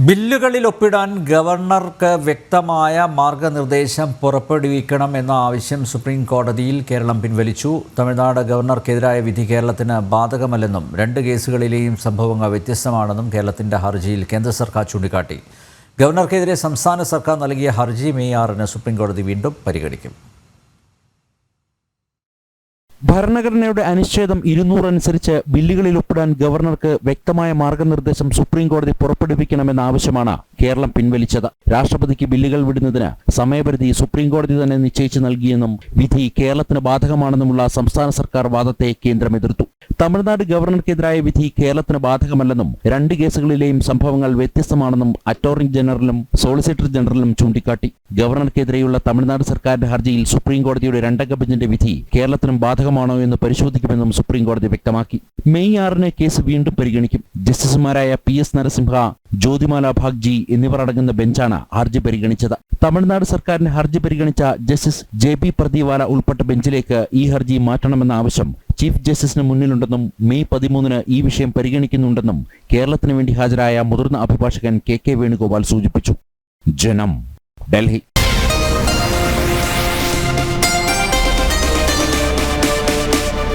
ബില്ലുകളിൽ ഒപ്പിടാൻ ഗവർണർക്ക് വ്യക്തമായ മാർഗനിർദ്ദേശം പുറപ്പെടുവിക്കണമെന്ന ആവശ്യം സുപ്രീം കോടതിയിൽ കേരളം പിൻവലിച്ചു. തമിഴ്നാട് ഗവർണർക്കെതിരായ വിധി കേരളത്തിന് ബാധകമല്ലെന്നും 2 കേസുകളിലെയും സംഭവങ്ങൾ വ്യത്യസ്തമാണെന്നും കേരളത്തിന്റെ ഹർജിയിൽ കേന്ദ്ര സർക്കാർ ചൂണ്ടിക്കാട്ടി. ഗവർണർക്കെതിരെ സംസ്ഥാന സർക്കാർ നൽകിയ ഹർജി മെയ് 6-ന് സുപ്രീം കോടതി വീണ്ടും പരിഗണിക്കും. ഭരണഘടനയുടെ അനുച്ഛേദം 200 അനുസരിച്ച് ബില്ലുകളിൽ ഒപ്പിടാൻ ഗവർണർക്ക് വ്യക്തമായ മാർഗനിർദ്ദേശം സുപ്രീം കോടതി പുറപ്പെടുവിക്കണമെന്ന ആവശ്യമാണ് കേരളം പിൻവലിച്ചത്. രാഷ്ട്രപതിക്ക് ബില്ലുകൾ വിടുന്നതിന് സമയപരിധി സുപ്രീം കോടതി തന്നെ നിശ്ചയിച്ചു നൽകിയെന്നും വിധി കേരളത്തിന് ബാധകമാണെന്നുമുള്ള സംസ്ഥാന സർക്കാർ വാദത്തെ കേന്ദ്രം എതിർത്തു. തമിഴ്നാട് ഗവർണർക്കെതിരായ വിധി കേരളത്തിന് ബാധകമല്ലെന്നും 2 കേസുകളിലെയും സംഭവങ്ങൾ വ്യത്യസ്തമാണെന്നും അറ്റോർണി ജനറലും സോളിസിറ്റർ ജനറലും ചൂണ്ടിക്കാട്ടി. ഗവർണർക്കെതിരെയുള്ള തമിഴ്നാട് സർക്കാരിന്റെ ഹർജിയിൽ സുപ്രീം കോടതിയുടെ 2-അംഗ ബെഞ്ചിന്റെ വിധി കേരളത്തിനും ബാധകമാണോ എന്ന് പരിശോധിക്കുമെന്നും സുപ്രീം കോടതി വ്യക്തമാക്കി. മെയ് 6-ന് കേസ് വീണ്ടും പരിഗണിക്കും. ജസ്റ്റിസുമാരായ PS നരസിംഹ, ജ്യോതിമാല ഭാഗ്ജി എന്നിവർ അടങ്ങുന്ന ബെഞ്ചാണ് ഹർജി പരിഗണിച്ചത്. തമിഴ്നാട് സർക്കാരിന്റെ ഹർജി പരിഗണിച്ച ജസ്റ്റിസ് JB പ്രദീവാല ഉൾപ്പെട്ട ബെഞ്ചിലേക്ക് ഈ ഹർജി മാറ്റണമെന്ന ആവശ്യം ചീഫ് ജസ്റ്റിസിന് മുന്നിലുണ്ടെന്നും മെയ് 13-ന് ഈ വിഷയം പരിഗണിക്കുന്നുണ്ടെന്നും കേരളത്തിന് വേണ്ടി ഹാജരായ മുതിർന്ന അഭിഭാഷകൻ KK വേണുഗോപാൽ സൂചിപ്പിച്ചു. ജനം, ഡൽഹി.